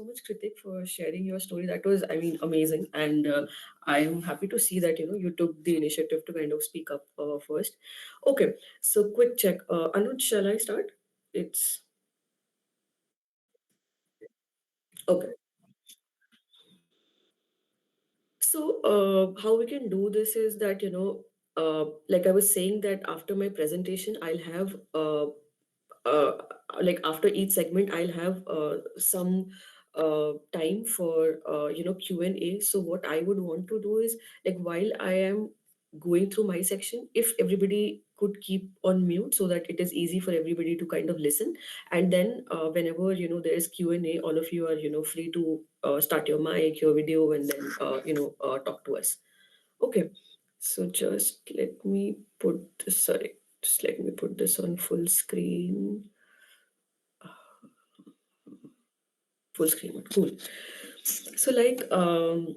so much, Kritik, for sharing your story. That was, I mean, amazing. And I am happy to see that, you took the initiative to kind of speak up first. Okay, so quick check. Anuj, shall I start? It's okay. So, how we can do this is that, like I was saying, that after my presentation, I'll have uh, like after each segment I'll have some time for Q&A. So what I would want to do is, like, while I am going through my section, if everybody could keep on mute so that it is easy for everybody to kind of listen, and then whenever there is Q&A, all of you are free to start your mic, your video, and then talk to us. Okay, so just let me put this on full screen. Full screen mode. Cool. So, like, Anuj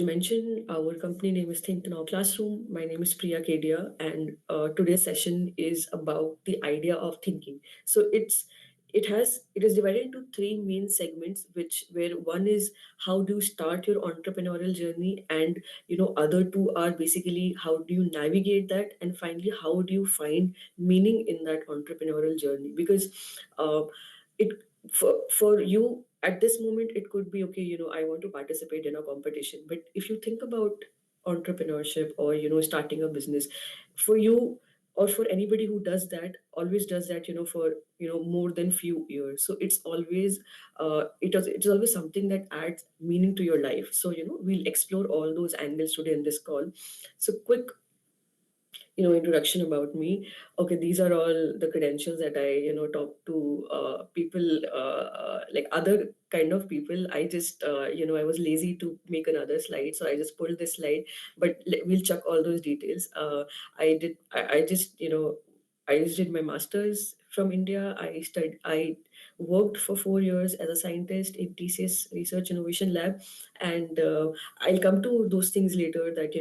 mentioned, our company name is Think Now Classroom. My name is Priya Kedia, and today's session is about the idea of thinking. So it is divided into three main segments, which where one is how do you start your entrepreneurial journey, and other two are basically how do you navigate that, and finally how do you find meaning in that entrepreneurial journey. Because it for you at this moment it could be okay, I want to participate in a competition, but if you think about entrepreneurship or starting a business, for you or for anybody who does that, always does that, for more than few years, so it's always it's always something that adds meaning to your life. So we'll explore all those angles today in this call. So quick introduction about me. Okay, these are all the credentials that I talk to people, like other kind of people. I just I was lazy to make another slide, so I just pulled this slide, but we'll check all those details. I just I just did my master's from India. I worked for 4 years as a scientist in TCS Research Innovation Lab, and I'll come to those things later. That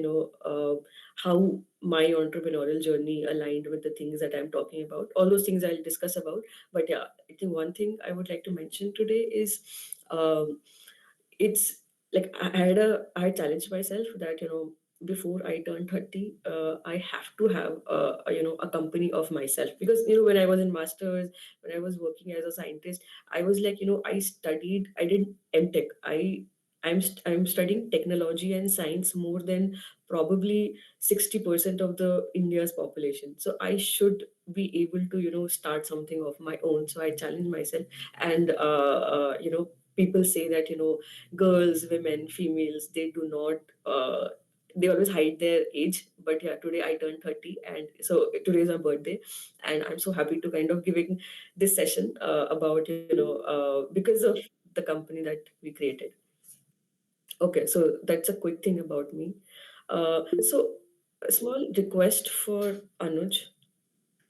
how my entrepreneurial journey aligned with the things that I'm talking about. All those things I'll discuss about. But yeah, I think one thing I would like to mention today is it's like I challenged myself that before I turn 30, I have to have a company of myself, because when I was in masters, when I was working as a scientist, I was like I did MTech. I'm studying technology and science more than probably 60% of the India's population. So I should be able to start something of my own. So I challenge myself, and people say that girls, women, females, they do not they always hide their age. But yeah, today I turned 30, and so today is my birthday, and I'm so happy to kind of giving this session about because of the company that we created. Okay, so that's a quick thing about me. So a small request for Anuj.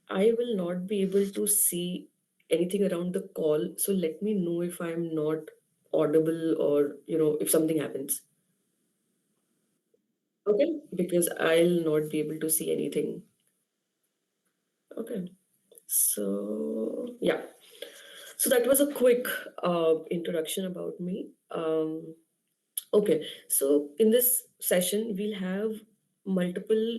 I will not be able to see anything around the call, so let me know if I'm not audible, or if something happens. Okay, because I'll not be able to see anything. Okay, so yeah, so that was a quick introduction about me. Okay, so in this session, we'll have multiple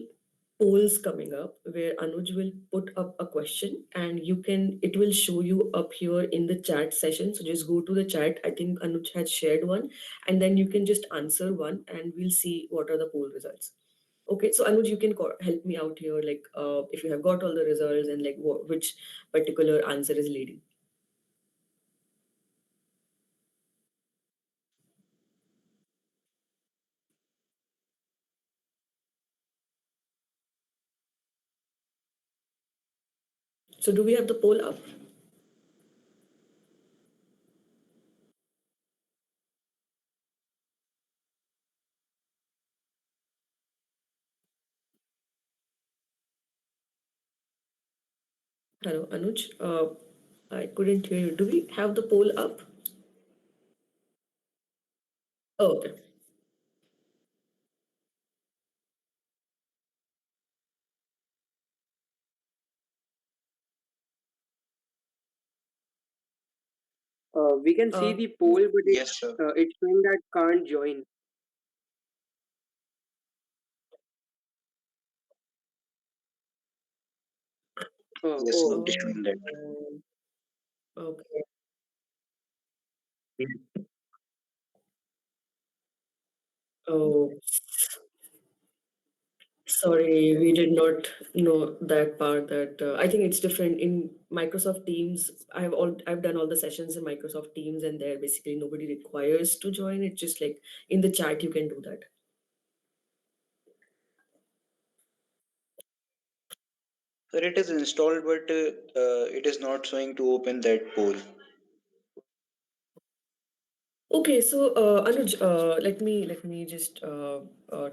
polls coming up where Anuj will put up a question, and it will show you up here in the chat session. So just go to the chat. I think Anuj has shared one, and then you can just answer one, and we'll see what are the poll results. Okay, so Anuj, you can help me out here, like if you have got all the results, and like which particular answer is leading. So do we have the poll up? Hello, Anuj. I couldn't hear you. Do we have the poll up? Oh, okay. We can see the poll, but Yes, sir. it's showing that can't join. Yes, sir. Oh, It is Oh, showing that. okay. Oh, sorry, we did not know that part. That I think it's different in Microsoft Teams. I've done all the sessions in Microsoft Teams, and there basically nobody requires to join. It's just like in the chat you can do that. Sir, it is installed, but it is not showing to open that poll. Okay, so Anuj, let me just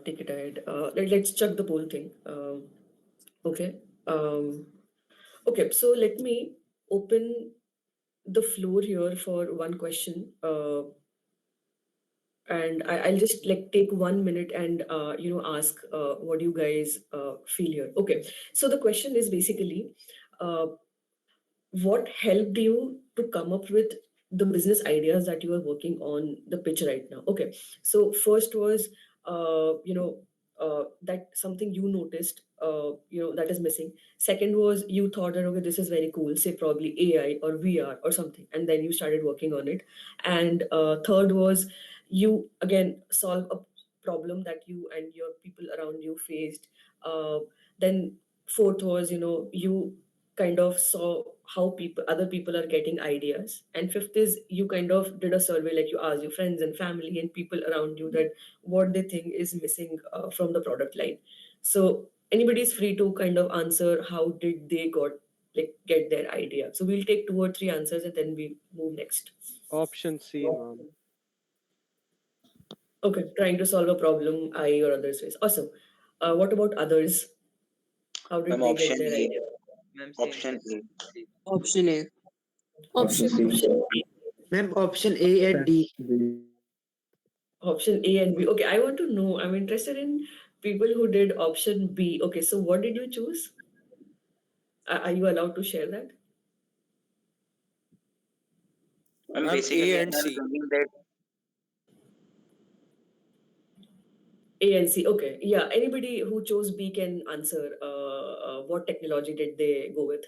take it ahead. Let's check the poll thing. Okay. Okay, so let me open the floor here for one question. And I'll just like take 1 minute and ask what you guys feel here. Okay, so the question is basically, uh, what helped you to come up with the business ideas that you are working on the pitch right now? Okay, so first was that something you noticed that is missing. Second was you thought that okay, this is very cool, say probably AI or VR or something, and then you started working on it. And third was you again solve a problem that you and your people around you faced. Then fourth was you kind of saw how other people are getting ideas. And fifth is you kind of did a survey, like you asked your friends and family and people around you that what they think is missing from the product line. So anybody is free to kind of answer how did they got like get their idea. So we'll take two or three answers and then we move next. Option C, ma'am. Okay, trying to solve a problem I or others face. Awesome. What about others? How Ma'am, did they option get their A. idea? Ma'am, same, Option same. A. option A. Option C. Option Ma'am, option A and D. Option A and B. Okay, I want to know. I'm interested in people who did option B. Okay, so what did you choose? Are you allowed to share that? Ma'am, Ma'am, basically, A I and am C. thinking that A and C. Okay, yeah. Anybody who chose B can answer. What technology did they go with?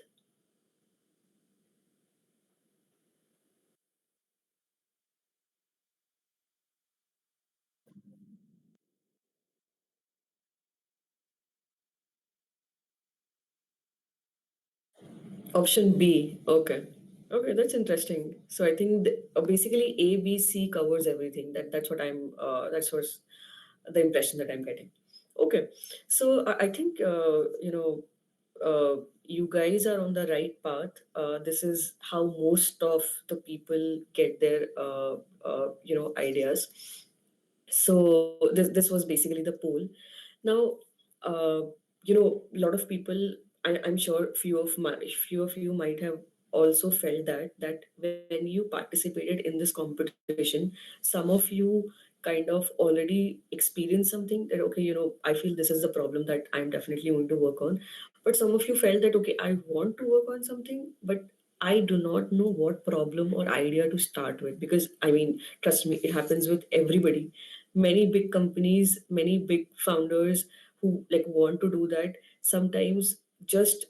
Option B. Okay. Okay, that's interesting. So I think basically A, B, C covers everything. That's what I'm. That's what's the impression that I'm getting. Okay, so I think you guys are on the right path. This is how most of the people get their ideas. So this was basically the poll. Now, uh, a lot of people. I'm sure few of you might have also felt that when you participated in this competition, some of you kind of already experienced something that okay, I feel this is the problem that I'm definitely going to work on. But some of you felt that okay, I want to work on something, but I do not know what problem or idea to start with. Because I mean, trust me, it happens with everybody. Many big companies, many big founders who like want to do that sometimes just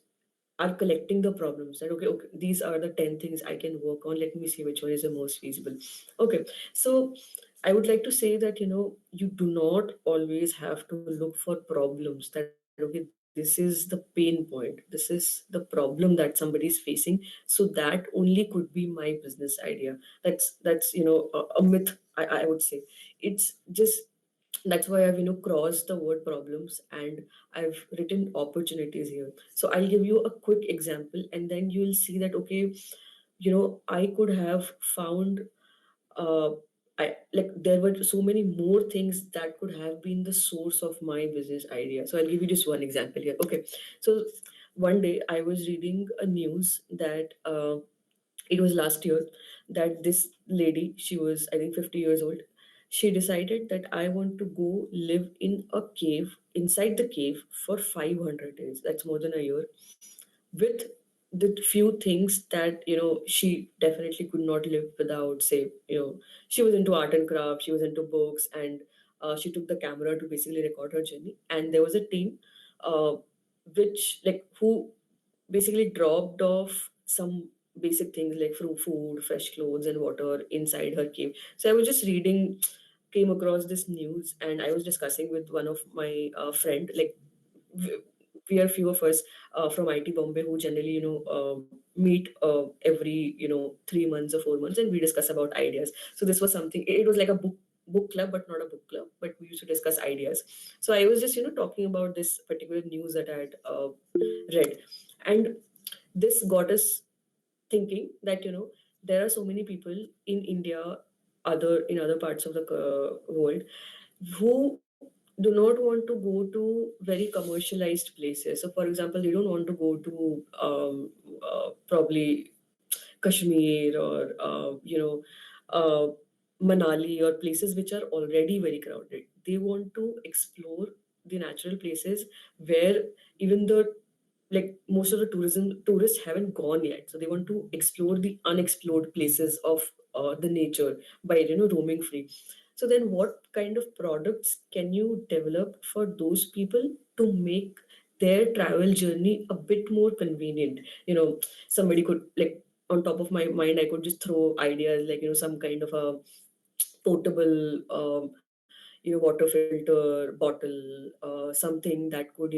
are collecting the problems that okay, these are the 10 things I can work on, let me see which one is the most feasible. Okay, so I would like to say that you do not always have to look for problems that okay, this is the pain point, this is the problem that somebody is facing, so that only could be my business idea. That's a myth, I would say. It's just that's why I've crossed the word problems and I've written opportunities here. So I'll give you a quick example and then you'll see that okay, I could have found uh I like there were so many more things that could have been the source of my business idea. So I'll give you just one example here. Okay, so one day I was reading a news that it was last year that this lady, she was I think 50 years old, she decided that I want to go live in a cave, inside the cave for 500 days, that's more than a year, with the few things that she definitely could not live without. Say, she was into art and craft, she was into books, and she took the camera to basically record her journey. And there was a team uh, which like who basically dropped off some basic things like food, fresh clothes, and water inside her cave. So I was just reading, came across this news, and I was discussing with one of my friend. Like w- we are few of us from IT Bombay who generally meet every 3 months or 4 months, and we discuss about ideas. So this was something. It was like a book club, but not a book club. But we used to discuss ideas. So I was just talking about this particular news that I had read, and this got us thinking that there are so many people in India, other in other parts of the world, who do not want to go to very commercialized places. So, for example, they don't want to go to probably Kashmir or uh, Manali or places which are already very crowded. They want to explore the natural places where even the like most of the tourists haven't gone yet. So they want to explore the unexplored places of the nature by roaming free. So then what kind of products can you develop for those people to make their travel journey a bit more convenient? Somebody could, like, on top of my mind, I could just throw ideas like some kind of a portable water filter bottle, something that could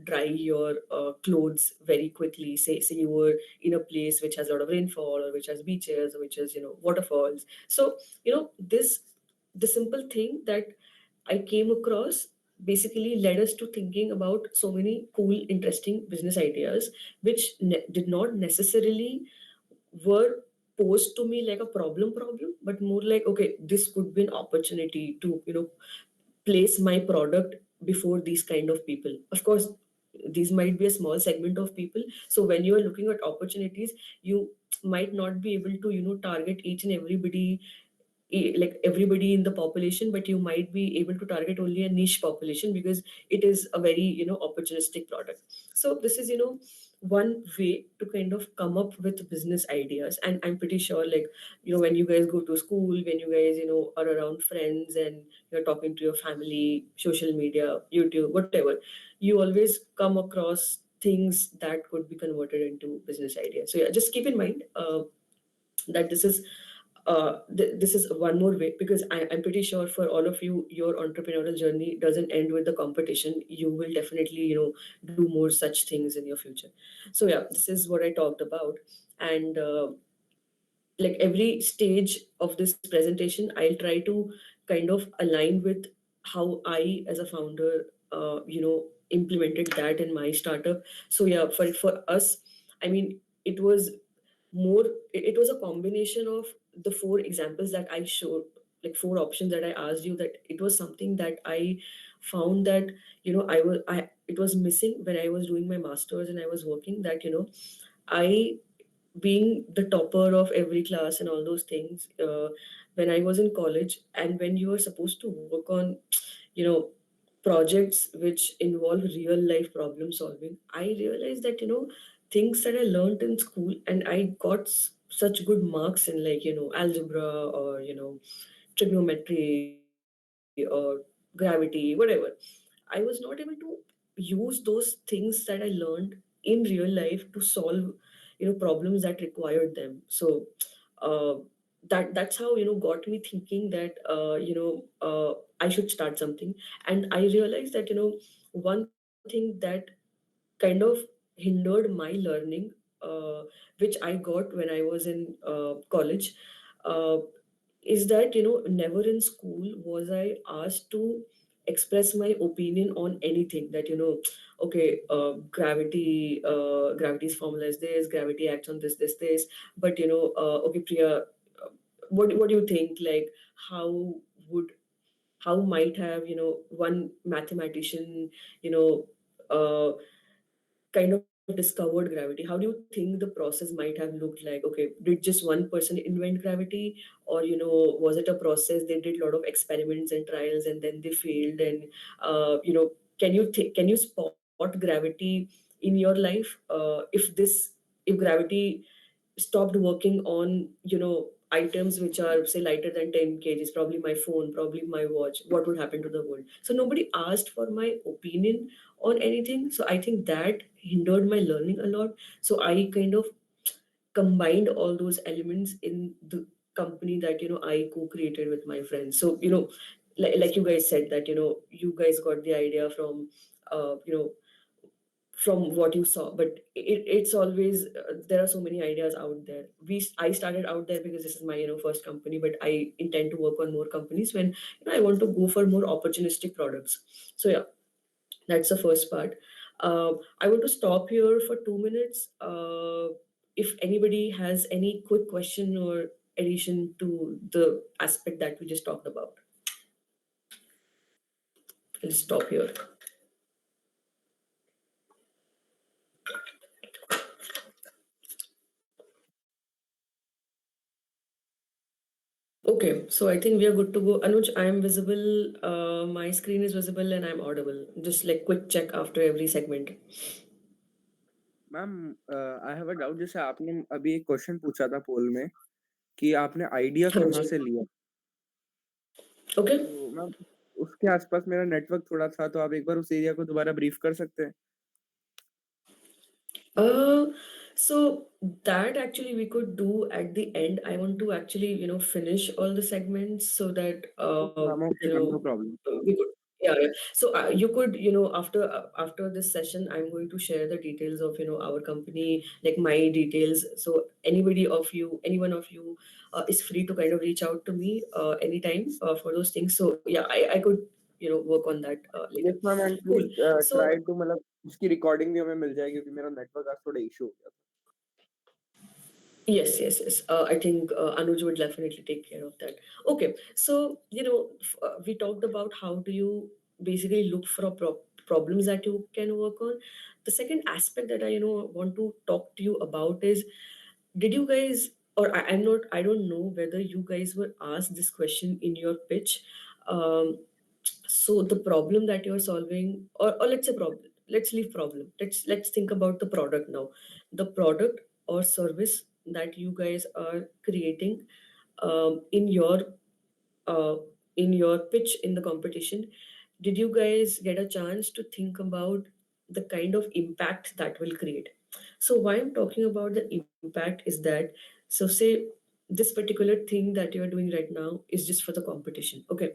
dry your clothes very quickly. Say you were in a place which has a lot of rainfall, or which has beaches, or which has waterfalls. So this the simple thing that I came across basically led us to thinking about so many cool, interesting business ideas, which did not necessarily were posed to me like a problem, but more like, okay, this could be an opportunity to place my product before these kind of people. Of course, these might be a small segment of people. So when you are looking at opportunities, you might not be able to target each and everybody, like everybody in the population, but you might be able to target only a niche population because it is a very opportunistic product. So this is one way to kind of come up with business ideas. And I'm pretty sure, like, when you guys go to school, when you guys are around friends and you're talking to your family, social media, YouTube, whatever, you always come across things that could be converted into business ideas. So yeah, just keep in mind that this is one more way, because I'm pretty sure for all of you, your entrepreneurial journey doesn't end with the competition. You will definitely do more such things in your future. So yeah, this is what I talked about. And like every stage of this presentation, I'll try to kind of align with how I as a founder implemented that in my startup. So yeah, for us, I mean, it was more it was a combination of the four examples that I showed, like four options that I asked you, that it was something that I found that I it was missing when I was doing my masters and I was working, that I being the topper of every class and all those things, when I was in college, and when you are supposed to work on you know projects which involve real life problem solving, I realized that things that I learned in school, and I got such good marks in, like, algebra, or trigonometry, or gravity, whatever. I was not able to use those things that I learned in real life to solve problems that required them. So uh, that's how got me thinking that I should start something. And I realized that one thing that kind of hindered my learning, uh, which I got when I was in college, uh, is that never in school was I asked to express my opinion on anything. That okay, gravity's formula is this, gravity acts on this, but okay, Priya, what do you think, like, how would how might have one mathematician you know uh, kind of discovered gravity? How do you think the process might have looked like? Okay, did just one person invent gravity, or was it a process they did a lot of experiments and trials and then they failed? And can you spot gravity in your life, if this if gravity stopped working on, items which are say lighter than 10 kgs, probably my phone, probably my watch, what would happen to the world? So nobody asked for my opinion on anything. So I think that hindered my learning a lot. So I kind of combined all those elements in the company that I co-created with my friends. So like you guys said that you guys got the idea from uh, you know from what you saw, but it's always there are so many ideas out there. I started out there because this is my first company, but I intend to work on more companies when I want to go for more opportunistic products. So yeah, that's the first part. I want to stop here for 2 minutes. If anybody has any quick question or addition to the aspect that we just talked about, I'll stop here. Okay, so I think we are good to go. Anuj, I am visible. My screen is visible and I'm audible. Just like quick check after every segment. Ma'am I have a doubt जैसे आपने अभी एक question पूछा था पोल में कि आपने idea हाँ कहाँ जी। से लिया Okay. तो मैम उसके आसपास मेरा नेटवर्क थोड़ा था तो आप एक बार उस एरिया को दोबारा ब्रीफ कर सकते हैं Uh, so that actually we could do at the end. I want to actually, finish all the segments so that okay ma'am okay ma'am no problem we could. Yeah, yeah. So you could, after this session, I'm going to share the details of, our company, like my details. So any one of you, is free to kind of reach out to me anytime for those things. So yeah, I could, work on that later. Yes ma'am and Cool. Please So try to मतलब उसकी recording भी हमें मिल जाएगी क्योंकि मेरा network आज थोड़ा issue हो गया था yes, yes, yes. I think Anuj would definitely take care of that. Okay, so we talked about how do you basically look for problems that you can work on. The second aspect that I want to talk to you about is, did you guys, or I'm not, I don't know whether you guys were asked this question in your pitch. Um, so the problem that you're solving, or let's say problem, let's leave problem. Let's think about the product now. The product or service that you guys are creating in uh, your pitch in the competition, did you guys get a chance to think about the kind of impact that will create? So why I'm talking about the impact is that, so say this particular thing that you're doing right now is just for the competition. Okay,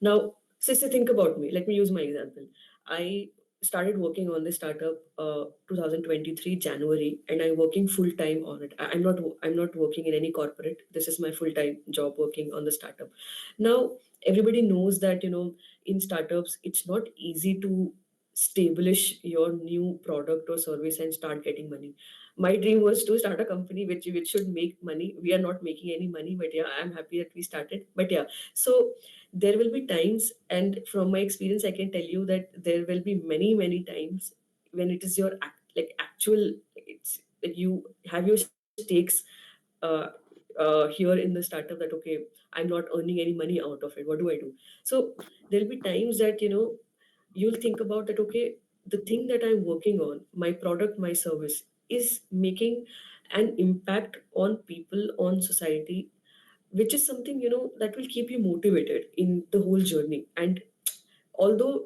now, say think about me. Let me use my example. I started working on this startup 2023 January, and I'm working full time on it. I'm not working in any corporate. This is my full time job working on the startup. Now, everybody knows that in startups it's not easy to establish your new product or service and start getting money. My dream was to start a company which should make money. We are not making any money, but yeah, I'm happy that we started. But yeah, so there will be times, and from my experience I can tell you that there will be many times when it is your actual, it's like you have your stakes uh, here in the startup, that okay, I'm not earning any money out of it, what do I do? So there'll be times that you'll think about that, okay, the thing that I'm working on, my product, my service, is making an impact on people, on society, which is something that will keep you motivated in the whole journey. And although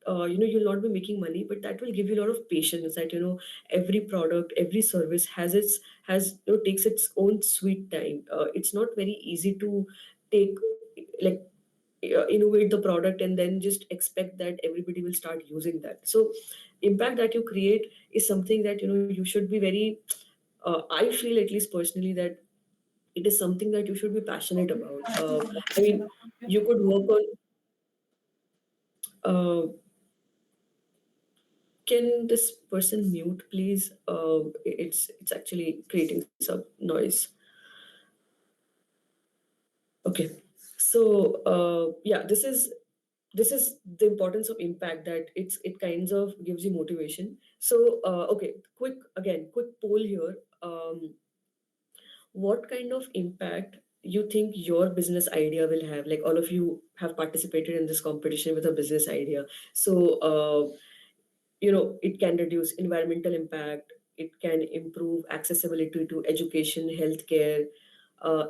you'll not be making money, but that will give you a lot of patience, that every product, every service has takes its own sweet time. It's not very easy to take, like, innovate the product and then just expect that everybody will start using that. So impact that you create is something that you should be very, I feel, at least personally, that it is something that you should be passionate about. I mean, you could work on. Can this person mute, please? It's actually creating some noise. Okay, so yeah, this is the importance of impact, that it kinds of gives you motivation. So okay, quick poll here. What kind of impact you think your business idea will have? Like, all of you have participated in this competition with a business idea. So it can reduce environmental impact, it can improve accessibility to education, healthcare.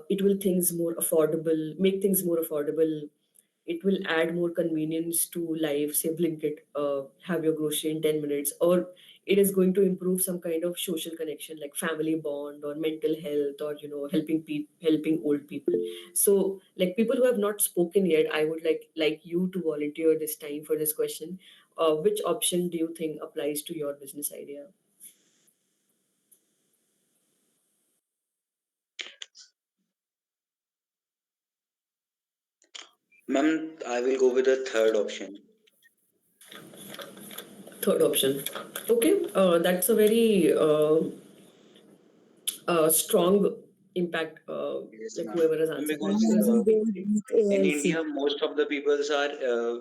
It will things more affordable, make things more affordable. It will add more convenience to life. Say Blinkit, have your grocery in 10 minutes, or it is going to improve some kind of social connection, like family bond or mental health, or helping old people. So, like people who have not spoken yet, I would like you to volunteer this time for this question. Which option do you think applies to your business idea? Ma'am, I will go with the third option. Third option. Okay, that's a very strong impact. Yes, Like ma'am. whoever has Ma'am, answered this because I because will go with in AIC. India, most of the peoples are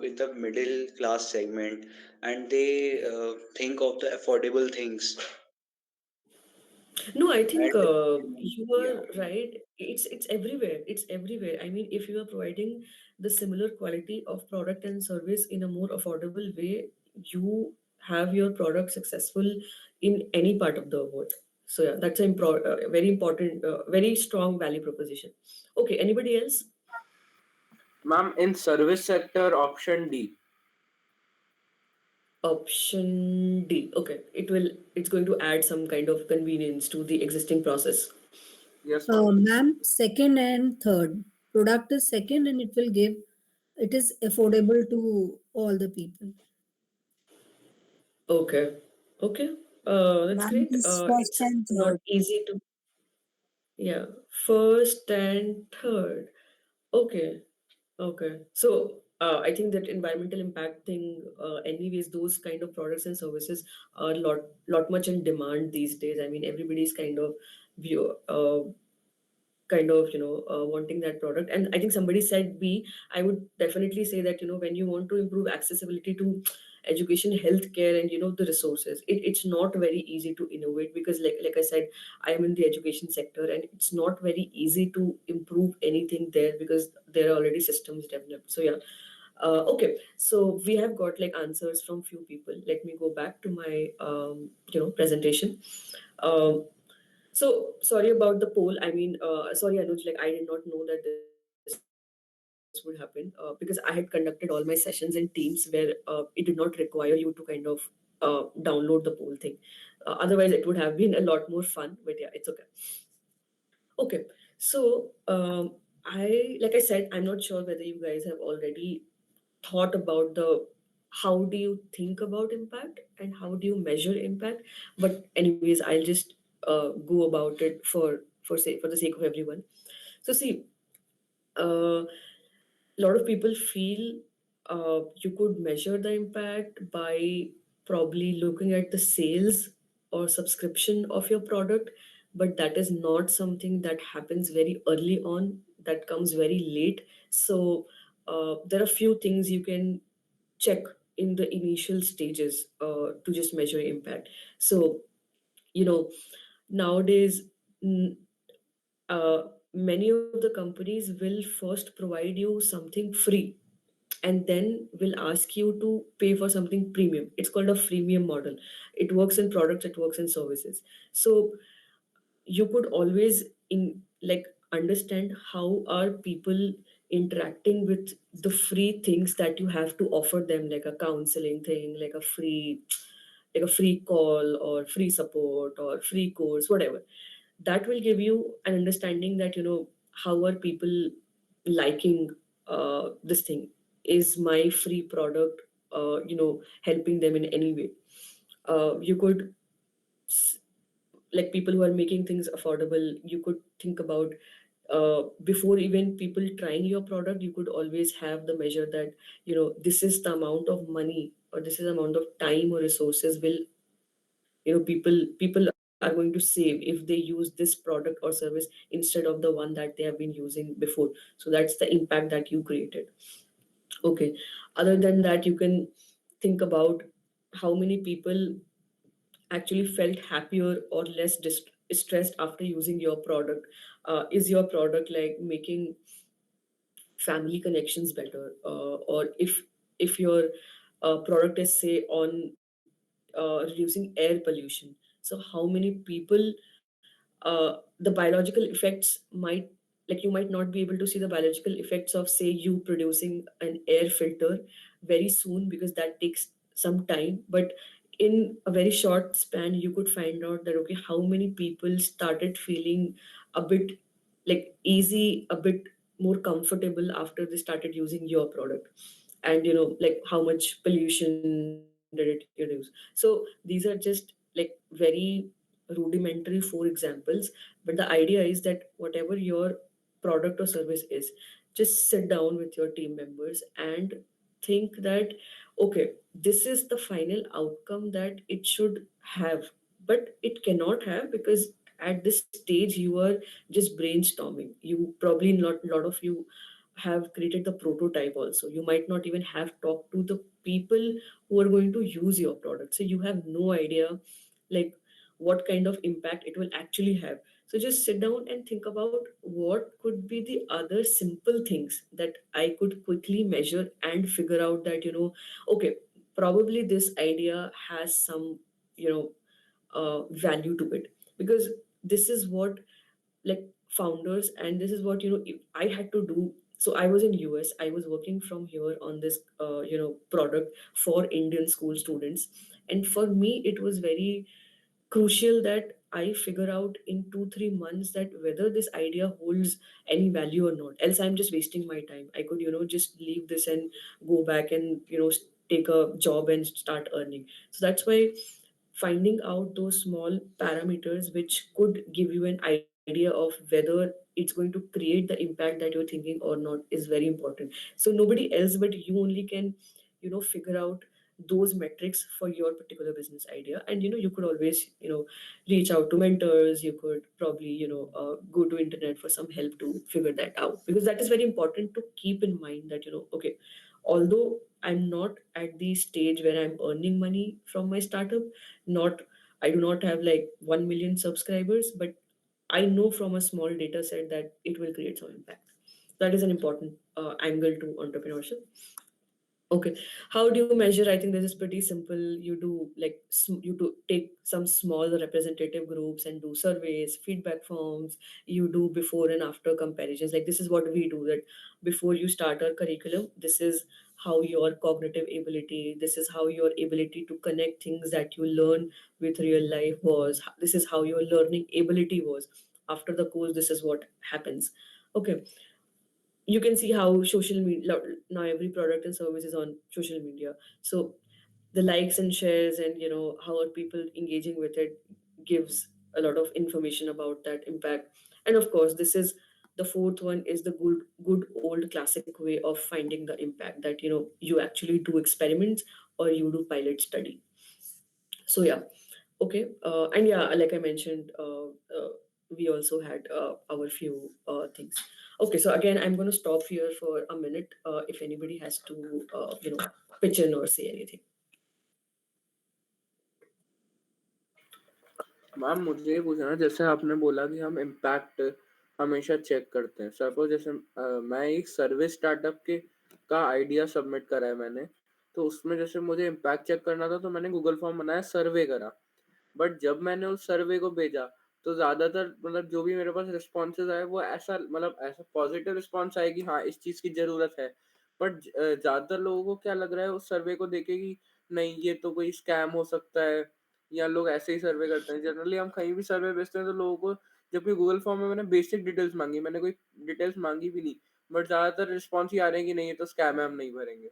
in the middle class segment, and they think of the affordable things. no, I think And you yeah, are right. It's everywhere. It's everywhere. I mean, if you are providing the similar quality of product and service in a more affordable way, you have your product successful in any part of the world. So yeah, that's a very important, very strong value proposition. Okay, anybody else? Ma'am, in service sector, option D. Option D. Okay, it's going to add some kind of convenience to the existing process. Yes, ma'am. Ma'am, second and third. Product is second and it is affordable to all the people. Okay. Okay. That's Ma'am, it great. is first It's and not third. easy to, yeah. First and third. Okay. Okay. So I think that environmental impact thing, anyways, those kind of products and services are lot much in demand these days. I mean, everybody's view, wanting that product. And I think somebody said B. I would definitely say that when you want to improve accessibility to education, healthcare, and the resources, it's not very easy to innovate, because like I said, I am in the education sector, and it's not very easy to improve anything there because there are already systems developed. So yeah. Okay, so we have got like answers from few people. Let me go back to my presentation. um, so sorry about the poll. I mean, sorry, Anuj, like I did not know that this would happen because I had conducted all my sessions in Teams where it did not require you to kind of download the poll thing. Otherwise, it would have been a lot more fun. But yeah, it's okay. Okay, so like I said, I'm not sure whether you guys have already thought about the how do you think about impact and how do you measure impact. But anyways, I'll just go about it for the sake of everyone. So see, a lot of people feel you could measure the impact by probably looking at the sales or subscription of your product, but that is not something that happens very early on. That comes very late. So there are few things you can check in the initial stages to just measure impact. So you know nowadays, mm, many of the companies will first provide you something free and then will ask you to pay for something premium. It's called a freemium model. It works in products, it works in services. So you could always in like understand how are people interacting with the free things that you have to offer them, like a counseling thing, like a free call or free support or free course, whatever. That will give you an understanding that how are people liking this thing. Is my free product helping them in any way? You could like people who are making things affordable, you could think about before even people trying your product, you could always have the measure that this is the amount of money or this is the amount of time or resources will people are going to save if they use this product or service instead of the one that they have been using before. So that's the impact that you created. Okay, other than that, you can think about how many people actually felt happier or less stressed after using your product. Is your product like making family connections better, or if your product is say on reducing air pollution? So how many people, the biological effects might, like you might not be able to see the biological effects of, say, you producing an air filter very soon, because that takes some time. But in a very short span, you could find out that, okay, how many people started feeling a bit like easy, a bit more comfortable after they started using your product. And like how much pollution did it reduce. So these are just like very rudimentary four examples. But the idea is that whatever your product or service is, just sit down with your team members and think that, okay, this is the final outcome that it should have. But it cannot have, because at this stage you are just brainstorming. You probably, not a lot of you have created the prototype also. You might not even have talked to the people who are going to use your product, so you have no idea like what kind of impact it will actually have. So just sit down and think about what could be the other simple things that I could quickly measure and figure out that, okay, probably this idea has some, value to it. Because this is what, like, founders, and this is what, if I had to do. So I was in US, I was working from here on this product for Indian school students. And for me it was very crucial that I figure out in 2-3 months that whether this idea holds any value or not. Else I'm just wasting my time. I could, just leave this and go back and, take a job and start earning. So that's why finding out those small parameters which could give you an idea of whether it's going to create the impact that you're thinking or not is very important. So nobody else but you only can, figure out those metrics for your particular business idea. And you could always, reach out to mentors. You could probably, go to internet for some help to figure that out, because that is very important to keep in mind that, okay, although I'm not at the stage where I'm earning money from my startup, not I do not have like 1 million subscribers, but I know from a small data set that it will create some impact. That is an important angle to entrepreneurship. Okay, how do you measure? I think this is pretty simple. You do like you do take some small representative groups and do surveys, feedback forms. You do before and after comparisons. Like this is what we do. That before you start our curriculum, this is how your cognitive ability, this is how your ability to connect things that you learn with real life was. This is how your learning ability was. After the course, this is what happens. Okay, you can see how social media, now every product and service is on social media. So the likes and shares and how are people engaging with it gives a lot of information about that impact. And of course, this is the fourth one, is the good old classic way of finding the impact, that you actually do experiments or you do pilot study. So yeah. Okay, and yeah, like I mentioned, we also had our few things. Okay, so again, I'm going to stop here for a minute. If anybody has to, pitch in or say anything. Ma'am मुझे ये पूछना है, जैसे आपने बोला कि हम impact हमेशा चेक करते हैं। सपोज जैसे मैं एक सर्विस स्टार्टअप के का आइडिया सबमिट करा है मैंने, तो उसमें जैसे मुझे इम्पैक्ट चेक करना था तो मैंने गूगल फॉर्म बनाया, सर्वे करा। बट जब मैंने उस सर्वे को भेजा तो ज़्यादातर मतलब जो भी मेरे पास रिस्पॉन्सेज आए वो ऐसा मतलब ऐसा पॉजिटिव रिस्पॉन्स आए कि हाँ इस चीज़ की ज़रूरत है। बट ज़्यादातर लोगों को क्या लग रहा है उस सर्वे को देख के कि नहीं ये तो कोई स्कैम हो सकता है, या लोग ऐसे ही सर्वे करते हैं। जनरली हम कहीं भी सर्वे भेजते हैं तो लोगों को, जबकि गूगल फॉर्म में मैंने बेसिक डिटेल्स माँगी, मैंने कोई डिटेल्स माँगी भी नहीं, बट ज़्यादातर रिस्पॉन्स ये आ रहे हैं कि नहीं ये तो स्कैम है, हम नहीं भरेंगे।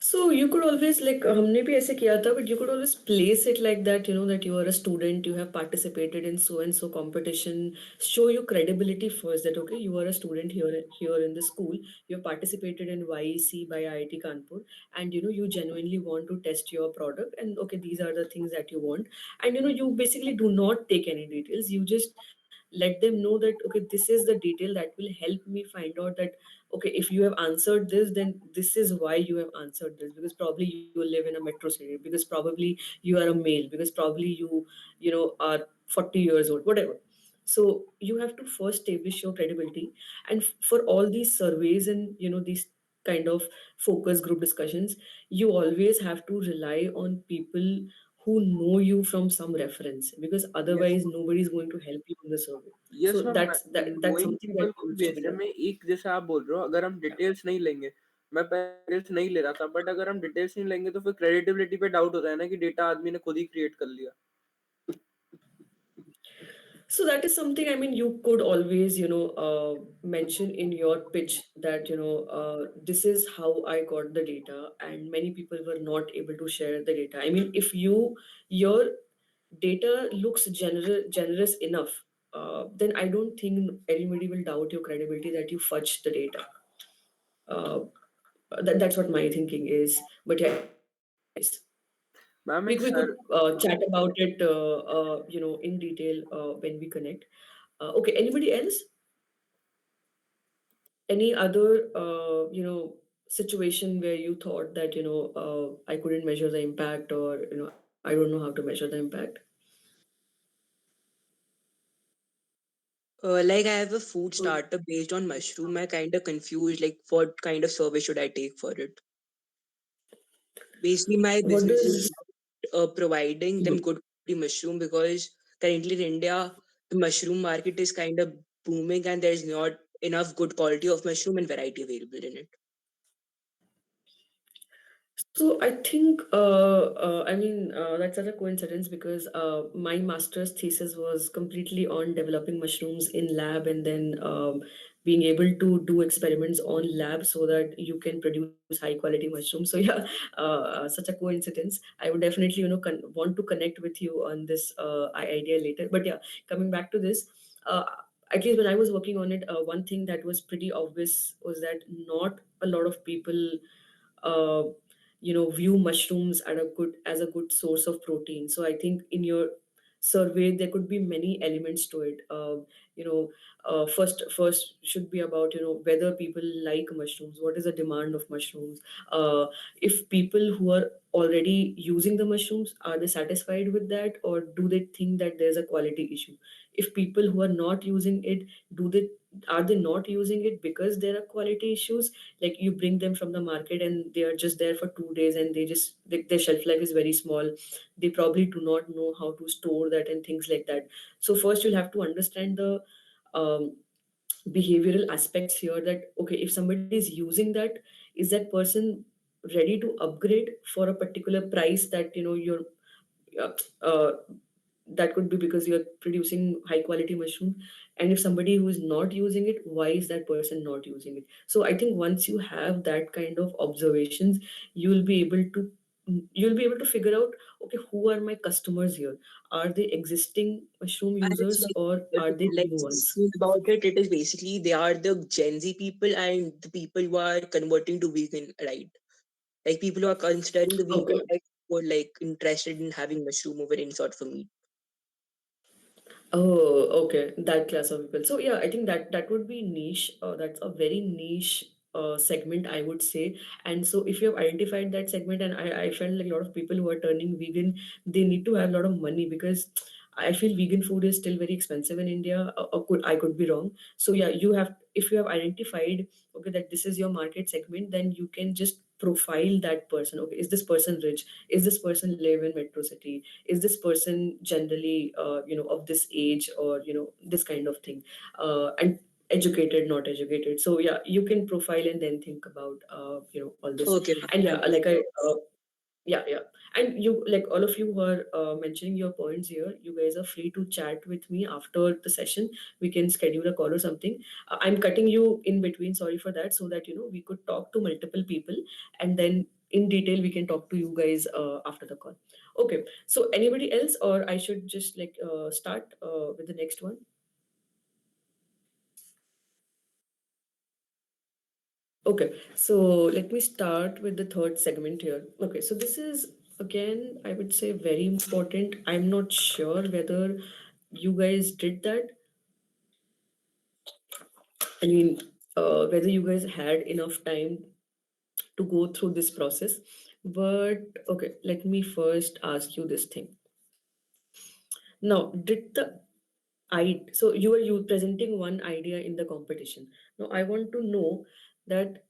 So you could always, like हमने भी ऐसे किया था, but you could always place it like that, that you are a student, you have participated in so and so competition. Show your credibility first, that okay, you are a student here in the school, you have participated in YEC by IIT Kanpur, and you genuinely want to test your product, and okay, these are the things that you want. And you basically do not take any details, you just let them know that okay, this is the detail that will help me find out that okay, if you have answered this, then this is why you have answered this, because probably you live in a metro city, because probably you are a male, because probably you are 40 years old, whatever. So you have to first establish your credibility. And for all these surveys and these kind of focus group discussions, you always have to rely on people who know you from some reference, because Yes, otherwise nobody is going to help you in the survey. Yes So ma'am, that's knowing something people that को भी needs to be भेजने done. में एक, जैसे आप बोल रहे हो, अगर हम डिटेल्स नहीं लेंगे, मैं पहले डिटेल्स नहीं ले रहा था, बट अगर हम डिटेल्स नहीं लेंगे तो फिर क्रेडिटेबिलिटी पे डाउट होता है ना कि डेटा आदमी ने खुद ही क्रिएट कर लिया। So that is something, I mean, you could always, mention in your pitch that, this is how I got the data, and many people were not able to share the data. I mean, if your data looks generous enough, then I don't think anybody will doubt your credibility that you fudged the data. Uh, that's what my thinking is. But yeah, anyways, ma'am we एक could sir chat about it, in detail when we connect. Okay, anybody else? Any other, situation where you thought that, I couldn't measure the impact, or, I don't know how to measure the impact? Like I have a food startup based on mushroom. I kind of confused like what kind of service should I take for it. Basically, my What business is does providing them good quality mushroom because currently in India the mushroom market is kind of booming and there's not enough good quality of mushroom and variety available in it. So I think, I mean, that's such a coincidence because my master's thesis was completely on developing mushrooms in lab, and then being able to do experiments on lab so that you can produce high quality mushrooms. So yeah, such a coincidence. I would definitely, want to connect with you on this idea later. But yeah, coming back to this. At least when I was working on it, one thing that was pretty obvious was that not a lot of people uh, view mushrooms as a good source of protein. So I think in your survey there could be many elements to it. You know first should be about, whether people like mushrooms, what is the demand of mushrooms, uh, if people who are already using the mushrooms, are they satisfied with that, or do they think that there's a quality issue? If people who are not using it, do they are they not using it because there are quality issues? Like you bring them from the market and they are just there for 2 days, and their shelf life is very small. They probably do not know how to store that and things like that. So first you'll have to understand the um, behavioral aspects here, that okay, if somebody is using that, is that person ready to upgrade for a particular price that, you're uh, uh, that could be because you're producing high quality mushroom. And if somebody who is not using it, why is that person not using it? So I think once you have that kind of observations, you'll be able to you'll be able to figure out, okay, who are my customers here? Are they existing mushroom And it's users, or are they like new ones? think about it, it is basically they are the Gen Z people and the people who are converting to vegan, right? Like people who are considering the vegan Okay. life or like interested in having mushroom over any sort of a meat. Oh, okay. That class of people. So yeah, I think that would be niche. That's a very niche segment, I would say. And so if you have identified that segment, and I felt like a lot of people who are turning vegan, they need to have a lot of money, because I feel vegan food is still very expensive in India. I could be wrong. So yeah, if you have identified, okay, that this is your market segment, then you can just profile that person. Okay, is this person rich? Is this person live in metro city? Is this person generally, of this age, or, this kind of thing, and educated, not educated? So yeah, you can profile and then think about, all this. Okay, And yeah, thank you. like yeah. And you, like, all of you who are mentioning your points here, you guys are free to chat with me after the session. We can schedule a call or something. I'm cutting you in between, sorry for that, so that, we could talk to multiple people, and then in detail we can talk to you guys after the call. Okay, so anybody else, or I should just like start with the next one? Okay, so let me start with the third segment here. Okay, so this is again, I would say, very important. I'm not sure whether you guys did that. I mean, whether you guys had enough time to go through this process. But okay, let me first ask you this thing. Now, did the I so you presenting one idea in the competition. Now I want to know that,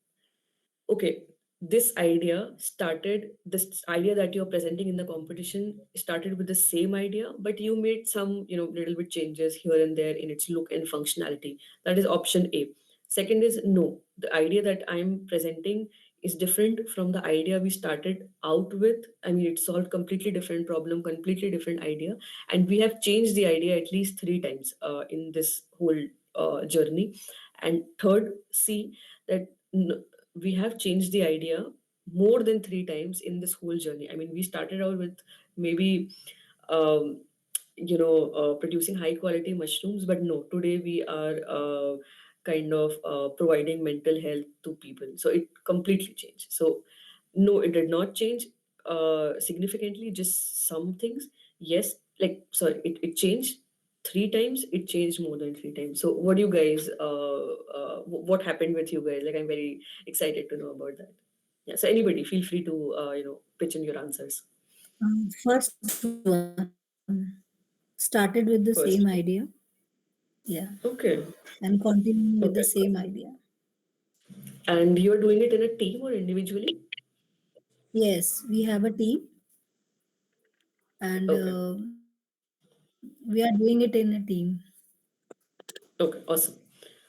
okay, this idea that you're presenting in the competition started with the same idea, but you made some, little bit changes here and there in its look and functionality. That is option A. Second is no, the idea that I'm presenting is different from the idea we started out with. I mean, it solved completely different problem, completely different idea, and we have changed the idea at least three times in this whole journey. And third, C, that we have changed the idea more than three times in this whole journey. I mean, we started out with maybe um, producing high quality mushrooms, but no, today we are kind of providing mental health to people, so it completely changed. So no, it did not change significantly, just some things. Yes, like, sorry, it changed three times, it changed more than three times. So what do you guys what happened with you guys? Like, I'm very excited to know about that. Yeah, so anybody feel free to pitch in your answers First one started with the same first. idea. Yeah, Okay. and continuing with the Okay. same idea. And you're doing it in a team or individually? Yes, we have a team, and Okay. we are doing it in a team. Okay. Awesome.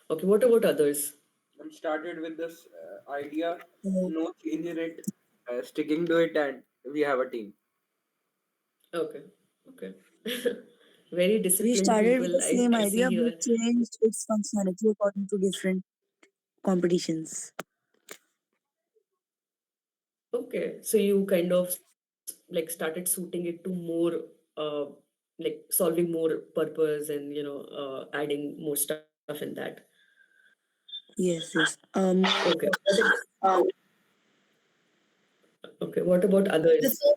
Okay. What about others? I'm started with this idea, Uh, no change in it, sticking to it, and we have a team. Okay. Okay. Very we disciplined started with people the same I see idea but here. changed its functionality according to different competitions. Okay. So you kind of like started suiting it to more uh like solving more purpose and adding more stuff in that. Yes, yes. Okay. Okay. What about others? Before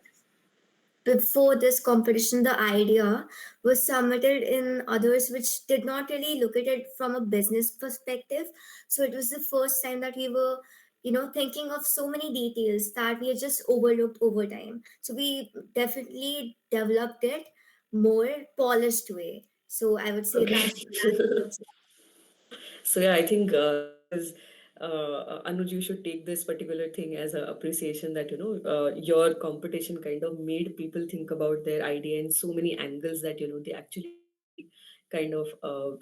before this competition, the idea was submitted in others which did not really look at it from a business perspective. So it was the first time that we were, thinking of so many details that we had just overlooked over time. So we definitely developed it more polished way. So I would say Okay. that that's So yeah, I think this is Anuj, you should take this particular thing as an appreciation that your competition kind of made people think about their idea in so many angles that they actually kind of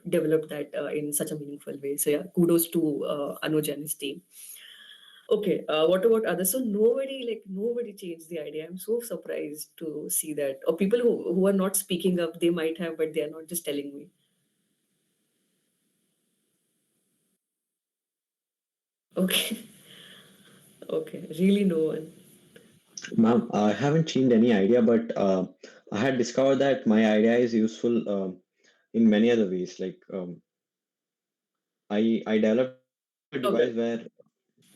developed that in such a meaningful way. So yeah, kudos to Anuj and his team. Okay, what about others? So nobody changed the idea. I'm so surprised to see that. Or people who are not speaking up, they might have, but they are not just telling me. Okay. Okay, really no one. Ma'am, I haven't changed any idea, but I had discovered that my idea is useful in many other ways. Like I developed a device where, Okay.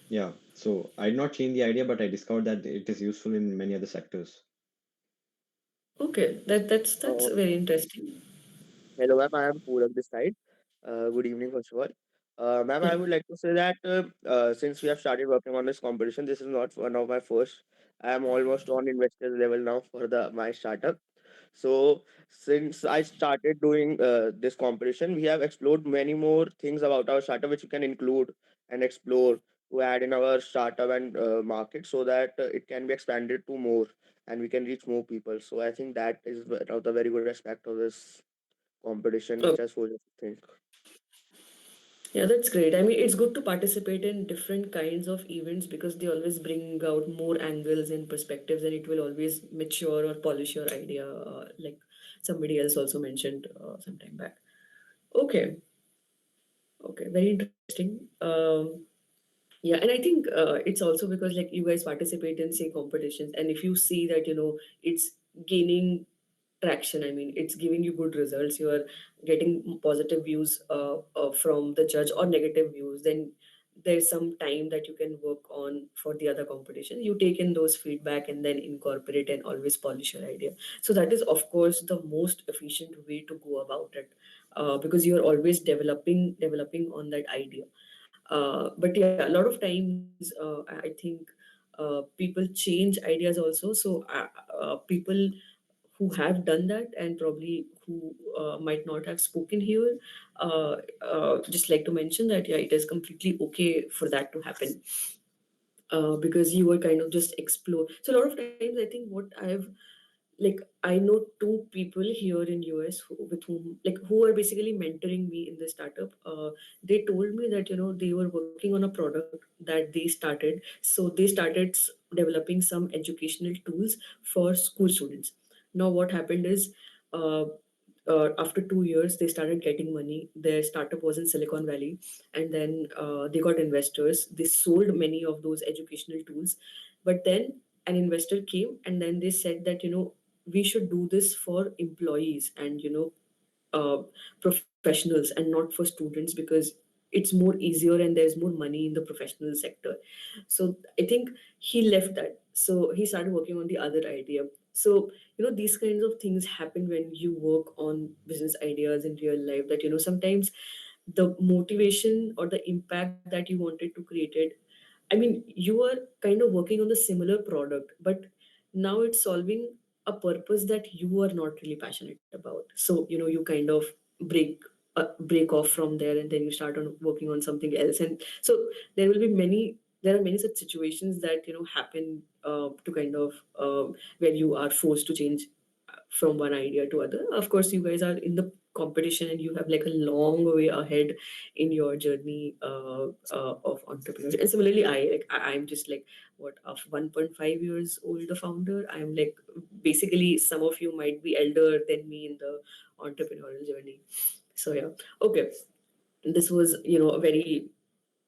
yeah, so I did not change the idea, but I discovered that it is useful in many other sectors. Okay, that's Uh, very interesting. Hello, ma'am. I am Poorak this side. Good evening, first of all. Ma'am, I Yeah. would like to say that since we have started working on this competition, this is not one of my first. I am almost on investor level now for the my startup. So since I started doing this competition, we have explored many more things about our startup which we can include and explore to add in our startup and market so that it can be expanded to more and we can reach more people. So I think that is one of the very good aspect of this competition which Okay. has forced us to think. Yeah, that's great. I mean, it's good to participate in different kinds of events because they always bring out more angles and perspectives, and it will always mature or polish your idea, like somebody else also mentioned some time back. Okay. Okay, very interesting. Yeah, and I think it's also because like you guys participate in say competitions, and if you see that it's gaining traction. I mean, it's giving you good results. You are getting positive views from the judge or negative views. Then there's some time that you can work on for the other competition. You take in those feedback and then incorporate and always polish your idea. So that is, of course, the most efficient way to go about it, because you are always developing on that idea. But yeah, a lot of times I think people change ideas also. So people who have done that and probably who might not have spoken here, just like to mention that yeah, it is completely okay for that to happen. because you were kind of just explore. So a lot of times, I think what I've like I know two people here in US with whom like who are basically mentoring me in the startup. They told me that they were working on a product that they started. So they started developing some educational tools for school students. Now what happened is. Uh, After 2 years, they started getting money. Their startup was in Silicon Valley, and then they got investors. They sold many of those educational tools, but then an investor came, and then they said that we should do this for employees and uh, professionals and not for students because it's more easier and there's more money in the professional sector. So I think he left that. So he started working on the other idea. So these kinds of things happen when you work on business ideas in real life, that sometimes the motivation or the impact that you wanted to create it, I mean, you are kind of working on the similar product, but now it's solving a purpose that you are not really passionate about. So, you kind of break break off from there, and then you start on working on something else. And so there are many such situations that happen to kind of where you are forced to change from one idea to other. Of course, you guys are in the competition and you have like a long way ahead in your journey of entrepreneurship. And similarly, I'm just like what of 1.5 years old, the founder. I'm like basically some of you might be elder than me in the entrepreneurial journey. So yeah, okay. This was a very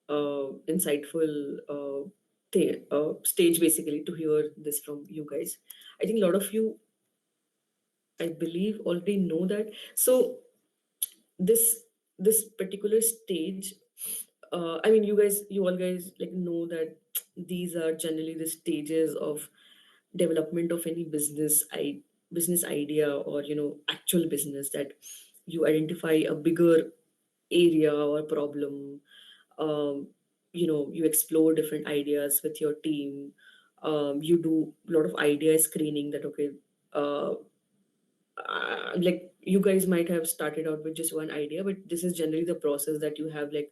insightful stage basically to hear this from you guys. I think a lot of you, I believe, already know that. So this this particular stage, I mean, you all guys like know that these are generally the stages of development of any business idea, or actual business, that you identify a bigger area or problem. um, you explore different ideas with your team. You do a lot of idea screening, that okay, uh, like you guys might have started out with just one idea, but this is generally the process that you have like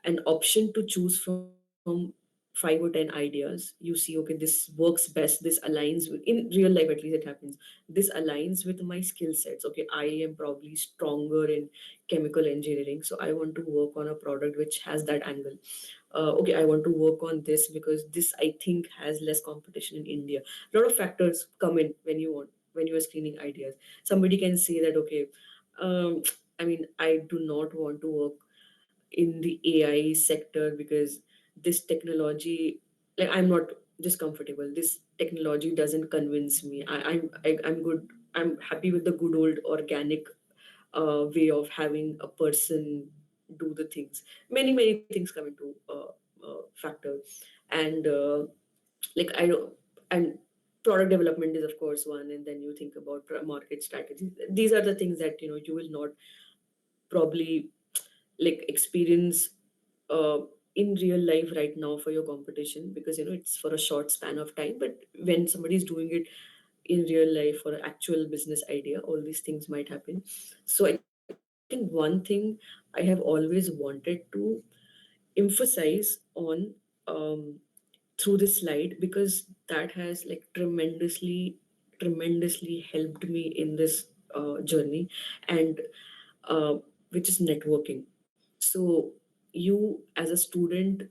an option to choose from 5 or 10 ideas. You see, okay, this works best, this aligns with, in real life at least it happens, this aligns with my skill sets. Okay, I am probably stronger in chemical engineering, so I want to work on a product which has that angle. Okay, I want to work on this because this I think has less competition in India. A lot of factors come in when you are screening ideas. Somebody can say that okay, I mean, I do not want to work in the AI sector because this technology, like I'm not just comfortable. This technology doesn't convince me. I'm good. I'm happy with the good old organic way of having a person do the things. Many things come into factor, and like I don't and product development is of course one, and then you think about market strategy. These are the things that you will not probably like experience uh, in real life right now for your competition, because it's for a short span of time. But when somebody is doing it in real life for an actual business idea, all these things might happen. So I think one thing I have always wanted to emphasize on, um, through this slide, because that has like tremendously helped me in this journey, and uh, which is networking. So you as a student,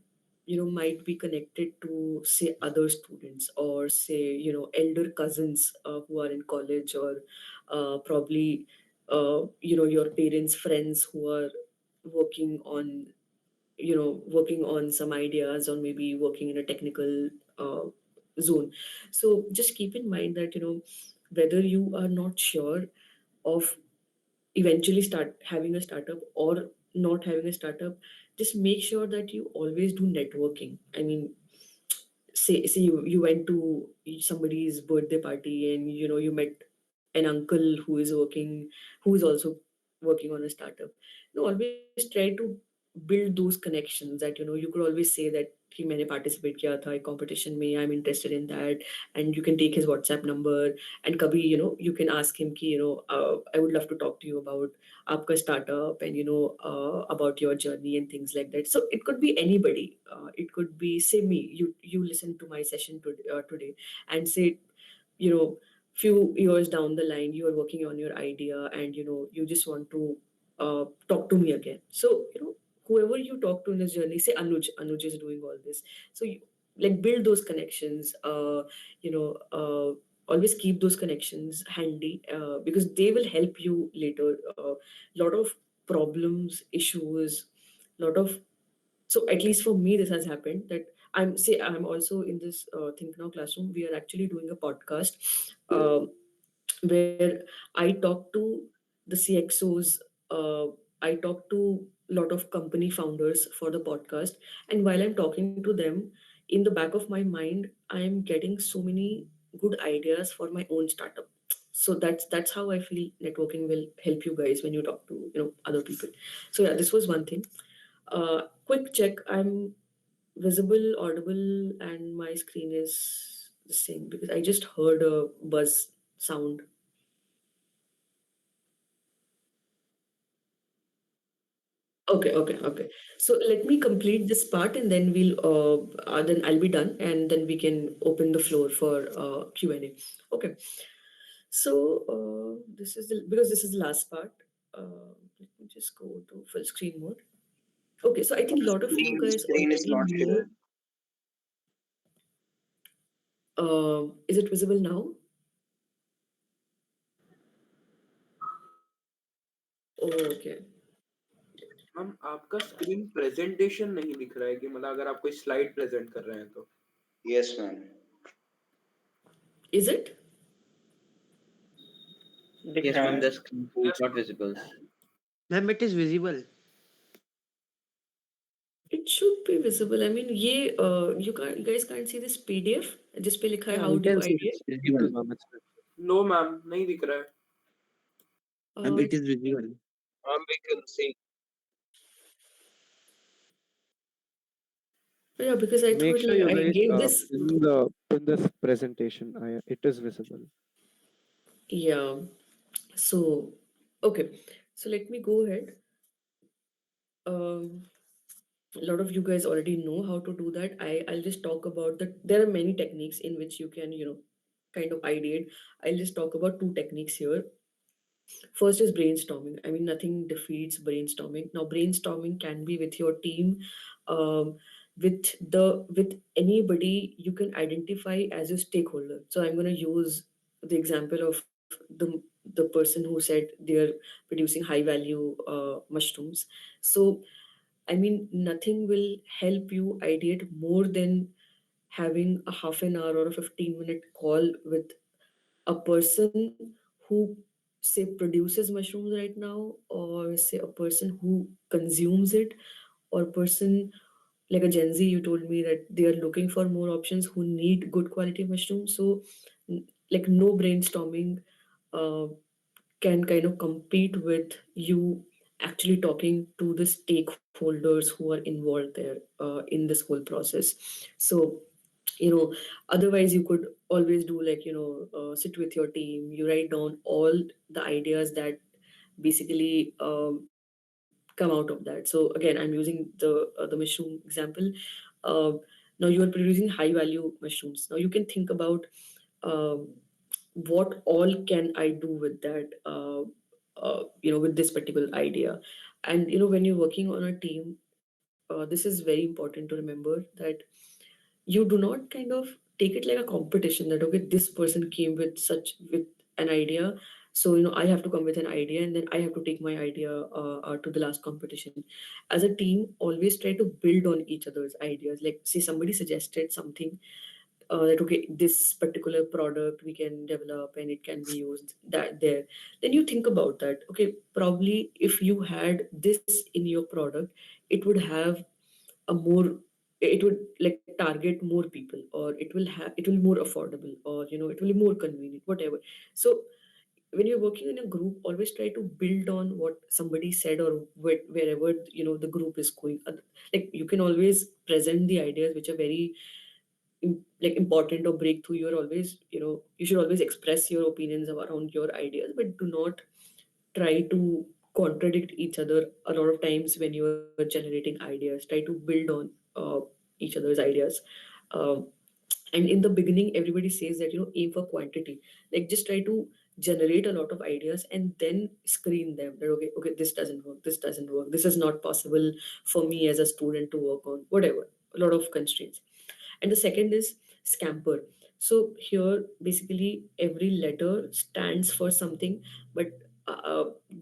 might be connected to say other students, or say elder cousins who are in college, or probably your parents friends who are working on working on some ideas, or maybe working in a technical uh, zone. So just keep in mind that whether you are not sure of eventually start having a startup or not having a startup, just make sure that you always do networking. I mean, say you went to somebody's birthday party, and you met an uncle who is also working on a startup. Always try to build those connections that you could always say that कि मैंने participate किया था एक competition में, I'm interested in that, and you can take his WhatsApp number, and कभी you can ask him कि I would love to talk to you about आपका startup, and about your journey and things like that. So it could be anybody. It could be, say, me. You listen to my session today, and say, you know few years down the line, you are working on your idea, and you just want to talk to me again. So whoever you talk to in this journey, say Anuj is doing all this. So you, like, build those connections. You know Always keep those connections handy, because they will help you later. Lot of problems, issues, lot of so at least for me, this has happened that I'm also in this Think Now classroom. We are actually doing a podcast, where I talk to the CXOs. I talk to a lot of company founders for the podcast, and while I'm talking to them, in the back of my mind, I am getting so many good ideas for my own startup. So that's how I feel networking will help you guys when you talk to other people. So yeah, this was one thing. Quick check. I'm visible, audible, and my screen is the same because I just heard a buzz sound. Okay. So let me complete this part, and then then I'll be done, and then we can open the floor for Q&A. Okay. So because this is the last part. Let me just go to full screen mode. Okay, so I think a lot of you guys Screen is already not know. shared. Is it visible now? Oh, okay. Ma'am आपका screen presentation नहीं दिख रहा है कि मतलब अगर आप कोई स्लाइड प्रेजेंट कर रहे हैं तो Yes, ma'am. Is it? दिख Yes, रहा ma'am, है. the screen is not visible. Ma'am, it is visible. It should be visible. I mean, you guys can't see this PDF. जिस पे लिखा है Yeah, how we do can see ideas. it's visible. ma'am, it's no ma'am नहीं दिख रहा है Ma'am, Uh, it is visible. We can see. yeah, because I Make thought sure like you I guys gave this. pin this presentation. It is visible. Yeah. So okay. So let me go ahead. Um, a lot of you guys already know how to do that. I'll just talk about that. There are many techniques in which you can kind of ideate. I'll just talk about two techniques here. First is brainstorming. I mean, nothing defeats brainstorming. Now, brainstorming can be with your team, with anybody you can identify as a stakeholder. So I'm going to use the example of the person who said they're producing high value mushrooms. So I mean, nothing will help you ideate more than having a half an hour or a 15-minute call with a person who, say, produces mushrooms right now, or say a person who consumes it, or a person like a Gen Z. You told me that they are looking for more options, who need good quality mushrooms. So like, no brainstorming uh, can kind of compete with you actually talking to the stakeholders who are involved there in this whole process. So otherwise you could always do like sit with your team, you write down all the ideas that basically come out of that. So again, I'm using the mushroom example. uh, Now you are producing high value mushrooms. Now you can think about um, what all can I do with that, with this particular idea. And when you're working on a team, this is very important to remember that you do not kind of take it like a competition that okay, this person came with an idea, so I have to come with an idea, and then I have to take my idea to the last competition. As a team, always try to build on each other's ideas. Like, say somebody suggested something, that okay, this particular product we can develop and it can be used that there, then you think about that. Okay, probably if you had this in your product, it would have a more, it would like target more people, or it will be more affordable, or it will be more convenient, whatever. So when you're working in a group, always try to build on what somebody said, or wherever the group is going. Like, you can always present the ideas which are very like important or breakthrough. You're always, you should always express your opinions around your ideas, but do not try to contradict each other a lot of times when you are generating ideas. Try to build on each other's ideas. um, and in the beginning, everybody says that, aim for quantity. Like, just try to generate a lot of ideas and then screen them, that okay, okay, this doesn't work, this doesn't work, this is not possible for me as a student to work on, whatever. A lot of constraints. And the second is scamper. So here, basically, every letter stands for something, but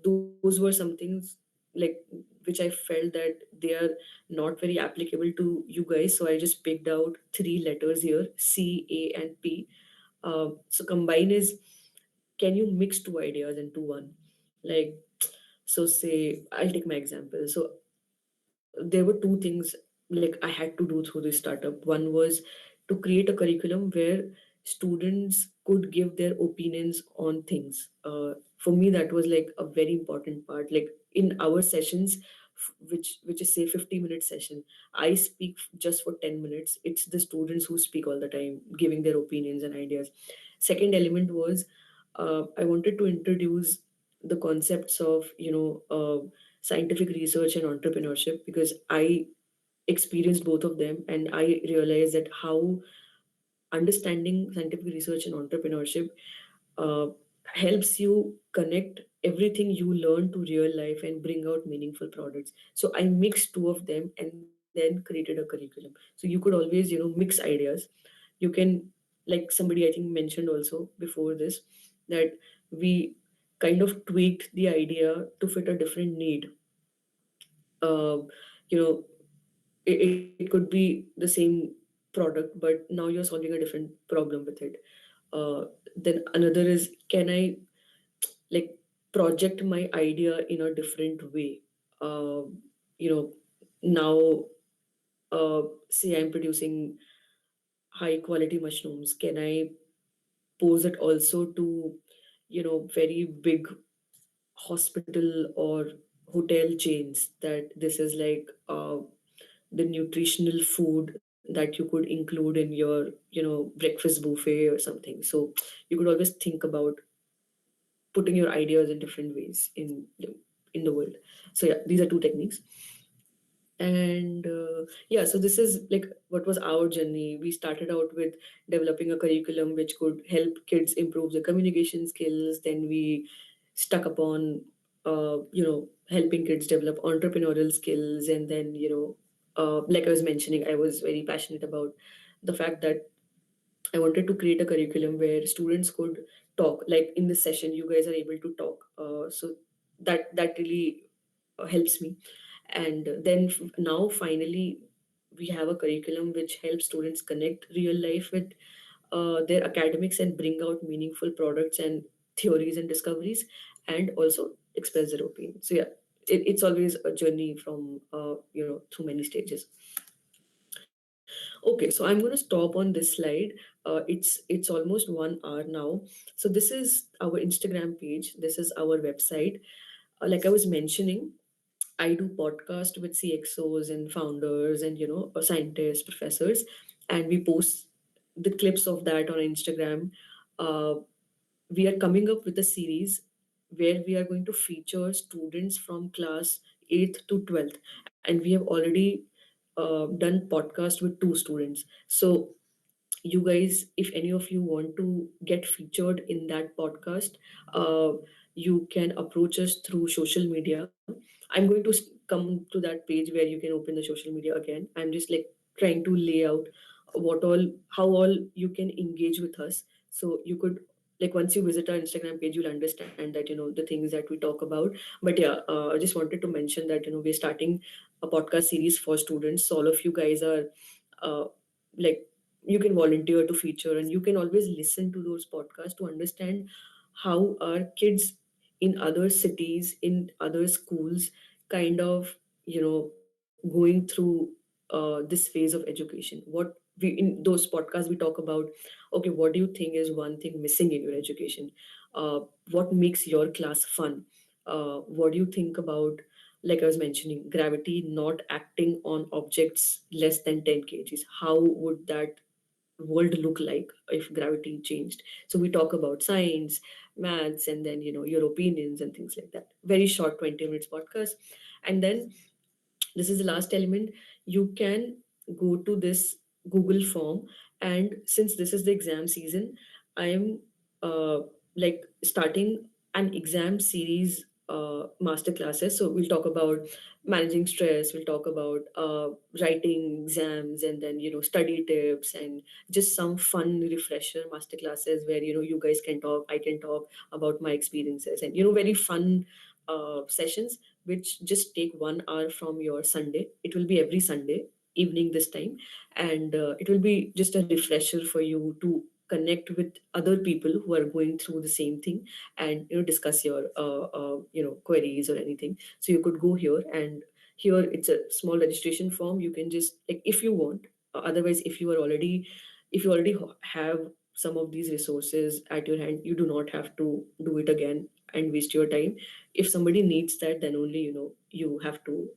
those were some things, like, which I felt that they are not very applicable to you guys. So I just picked out three letters here: C, A, and P. So combine is, can you mix two ideas into one? Like, so say I'll take my example. So there were two things, like, I had to do through this startup. One was to create a curriculum where students could give their opinions on things. For me, that was like a very important part. Like, in our sessions, which is say 50-minute session, I speak just for 10 minutes. It's the students who speak all the time, giving their opinions and ideas. Second element was, I wanted to introduce the concepts of scientific research and entrepreneurship, because I experienced both of them, and I realized that how understanding scientific research and entrepreneurship uh, helps you connect everything you learn to real life and bring out meaningful products. So I mixed two of them and then created a curriculum. So you could always, mix ideas. You can, like somebody I think mentioned also before this, that we kind of tweaked the idea to fit a different need. uh, you know it could be the same product, but now you're solving a different problem with it. uh, then another is, can I, like, project my idea in a different way? uh, you know Now, say I'm producing high quality mushrooms, can I pose it also to very big hospital or hotel chains, that this is like the nutritional food that you could include in your breakfast buffet or something. So you could always think about putting your ideas in different ways in the world. So yeah, these are two techniques. And yeah, so this is like what was our journey. We started out with developing a curriculum which could help kids improve their communication skills. Then we stuck upon helping kids develop entrepreneurial skills. And then, like I was mentioning, I was very passionate about the fact that I wanted to create a curriculum where students could talk. Like, in this session, you guys are able to talk. So that really helps me. And then now, finally, we have a curriculum which helps students connect real life with their academics and bring out meaningful products and theories and discoveries, and also express their opinion. So yeah, it's always a journey from through many stages. Okay, so I'm going to stop on this slide. It's almost 1 hour now. So this is our Instagram page. This is our website. Like I was mentioning, I do podcast with CXOs and founders and scientists, professors, and we post the clips of that on Instagram. Uh, we are coming up with a series where we are going to feature students from class 8th to 12th, and we have already done podcast with two students. So you guys, if any of you want to get featured in that podcast, uh, you can approach us through social media. I'm going to come to that page where you can open the social media again. I'm just like trying to lay out how all you can engage with us. So you could, like, once you visit our Instagram page, you'll understand that the things that we talk about. But yeah, I just wanted to mention that we're starting a podcast series for students. So all of you guys are uh, like, you can volunteer to feature, and you can always listen to those podcasts to understand how our kids in other cities, in other schools, kind of going through this phase of education. What we, in those podcasts, we talk about, okay, what do you think is one thing missing in your education? uh, what makes your class fun? What do you think about, like I was mentioning, gravity not acting on objects less than 10 kgs? How would that world look like if gravity changed? So we talk about science, maths, and then your opinions and things like that. Very short 20 minutes podcast. And then this is the last element. You can go to this Google form, and since this is the exam season, I am like starting an exam series master classes. So we'll talk about managing stress, we'll talk about writing exams, and then study tips, and just some fun refresher master classes where you guys can talk, I can talk about my experiences, and very fun sessions which just take 1 hour from your Sunday. It will be every Sunday evening this time, and it will be just a refresher for you to connect with other people who are going through the same thing, and discuss your queries or anything. So you could go here, and here it's a small registration form. You can just, like, if you want. Otherwise, if you already have some of these resources at your hand, you do not have to do it again and waste your time. If somebody needs that, then only you have to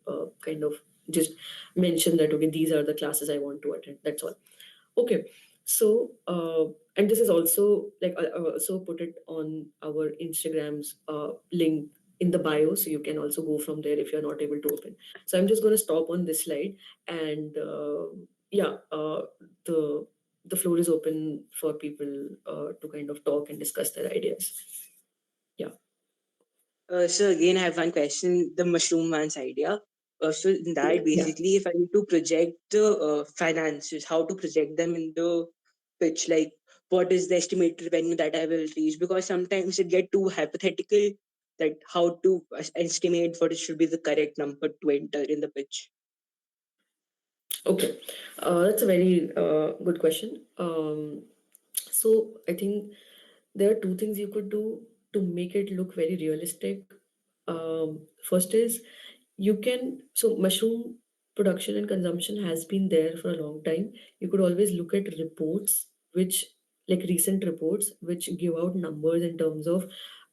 kind of just mention that, okay, these are the classes I want to attend. That's all. Okay. So and this is also, like, I also put it on our Instagram's link in the bio, so you can also go from there if you're not able to open. So I'm just going to stop on this slide, and yeah, the floor is open for people to kind of talk and discuss their ideas. Yeah. So again, I have one question: the mushroom man's idea. So in that, Yeah. basically, if I need to project the finances, how to project them in the pitch, like what is the estimated revenue that I will reach? Because sometimes it get too hypothetical that how to estimate what should be the correct number to enter in the pitch. Okay, that's a very good question. So I think there are two things you could do to make it look very realistic. First is, you can, so mushroom production and consumption has been there for a long time. You could always look at reports, which, like recent reports, which give out numbers in terms of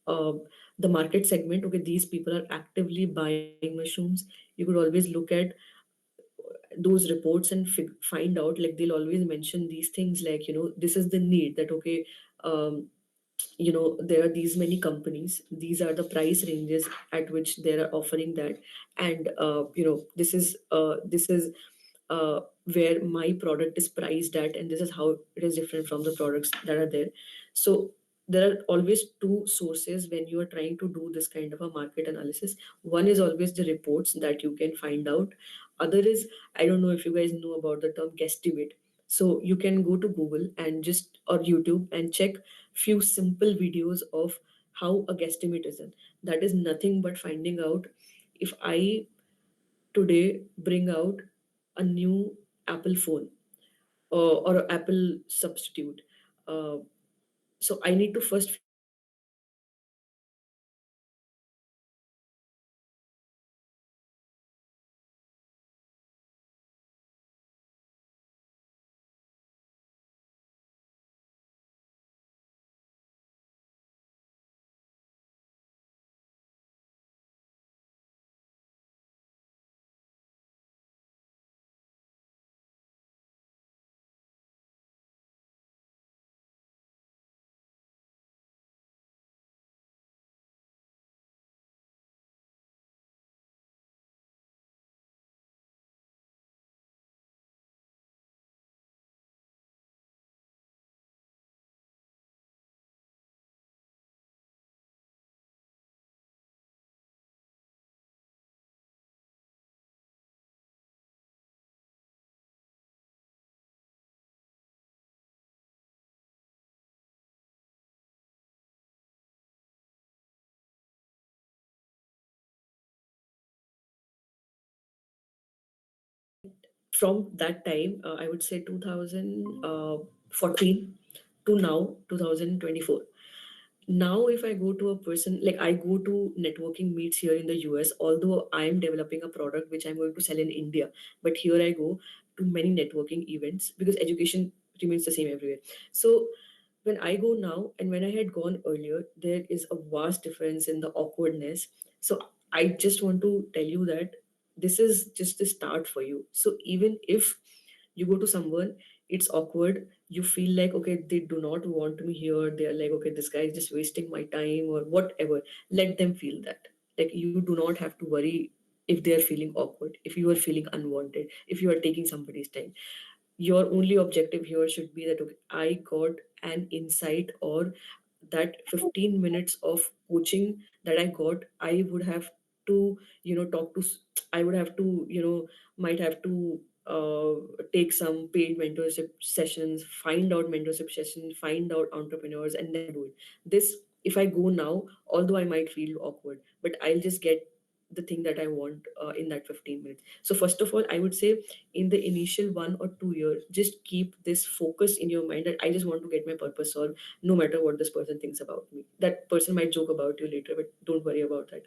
um, the market segment. Okay, these people are actively buying mushrooms. You could always look at those reports and find out, like, they'll always mention these things, like, this is the need, that okay, um, there are these many companies, these are the price ranges at which they are offering that, and this is where my product is priced at, and this is how it is different from the products that are there. So there are always two sources when you are trying to do this kind of a market analysis. One is always the reports that you can find out. Other is, I don't know if you guys know about the term guesstimate. So you can go to Google and just, or YouTube, and check few simple videos of how a guesstimate is done. That is nothing but finding out, if I today bring out a new Apple phone, or an Apple substitute. Uh, so I need to first figure out what is the price range of that substitute, and from that time, I would say 2014 to now 2024. Now if I go to a person, like, I go to networking meets here in the US, although I'm developing a product which I'm going to sell in India, but here I go to many networking events because education remains the same everywhere. So when I go now and when I had gone earlier, there is a vast difference in the awkwardness. So I just want to tell you that this is just the start for you. So even if you go to someone, it's awkward, you feel like, okay, they do not want me here. They're like, okay, this guy is just wasting my time or whatever. Let them feel that. Like, you do not have to worry if they're feeling awkward, if you are feeling unwanted, if you are taking somebody's time. Your only objective here should be that, okay, I got an insight, or that 15 minutes of coaching that I got, I would have to, talk to, I would have to, might have to take some paid mentorship sessions, find out mentorship sessions, find out entrepreneurs, and then do it. This, if I go now, although I might feel awkward, but I'll just get the thing that I want in that 15 minutes. So first of all, I would say, in the initial 1 or 2 years, just keep this focus in your mind that I just want to get my purpose solved, no matter what this person thinks about me. That person might joke about you later, but don't worry about that.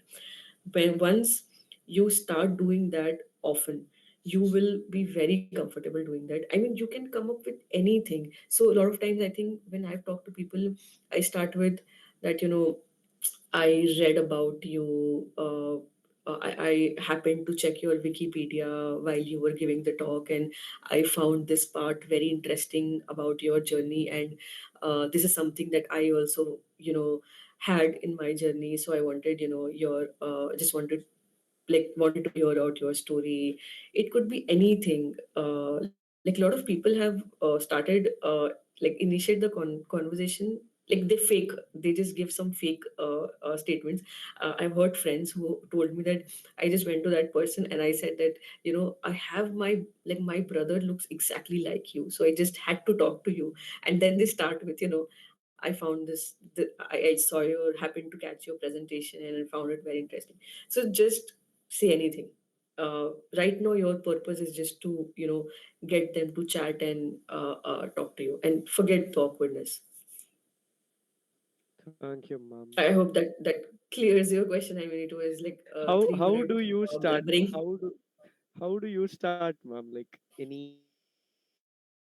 When once you start doing that often, you will be very comfortable doing that. I mean, you can come up with anything. So a lot of times, I think when I've talked to people, I start with that, I read about you. I happened to check your Wikipedia while you were giving the talk, and I found this part very interesting about your journey. And this is something that I also, had in my journey. So I wanted, your just wanted, like, wanted to hear out your story. It could be anything. Like, a lot of people have started like initiate the conversation, like they just give some fake statements. I've heard friends who told me that I just went to that person and I said that, I have my, like, my brother looks exactly like you, so I just had to talk to you. And then they start with, I found I saw your, happened to catch your presentation and I found it very interesting. So just say anything. Right now, your purpose is just to, get them to chat and talk to you and forget the awkwardness. Thank you, ma'am. I hope that clears your question. I mean, it was like How 3 minutes do you start? blabbering. How do you start, ma'am? Like any event or anything like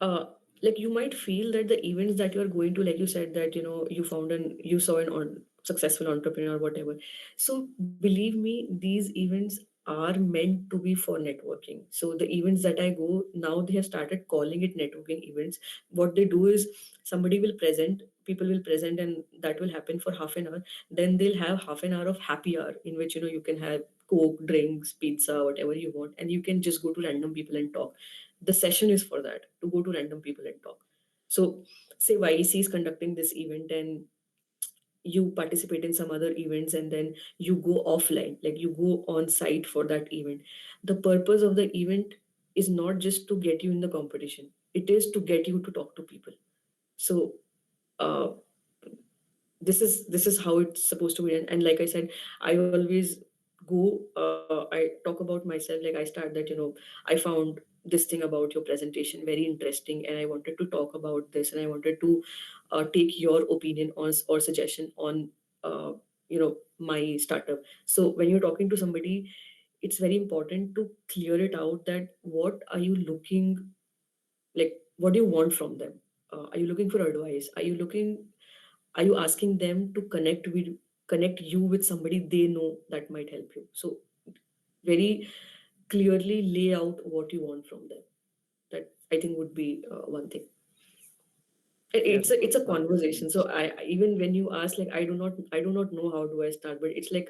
that? uh, like, you might feel that the events that you are going to, like you said that, you saw an successful entrepreneur or whatever. So believe me, these events are meant to be for networking. So the events that I go now, they have started calling it networking events. What they do is, somebody will present, people will present, and that will happen for half an hour. Then they'll have half an hour of happy hour, in which, you can have coke, drinks, pizza, whatever you want, and you can just go to random people and talk. The session is for that, to go to random people and talk. So say YEC is conducting this event, and you participate in some other events, and then you go offline, like you go on site for that event. The purpose of the event is not just to get you in the competition, it is to get you to talk to people. So uh, this is how it's supposed to be. And like I said, I always go, I talk about myself, like I start that, I found this thing about your presentation very interesting, and I wanted to talk about this, and I wanted to take your opinion on, or suggestion on, uh, my startup. So when you're talking to somebody, it's very important to clear it out, that what are you looking, like, what do you want from them? Are you looking for advice? Are you asking them to connect you with somebody they know that might help you? So very clearly lay out what you want from them. That, I think, would be one thing. It's Yes, a ma'am. Thank you so conversation. So much. even when you ask, like, I do not know how do I start, but it's like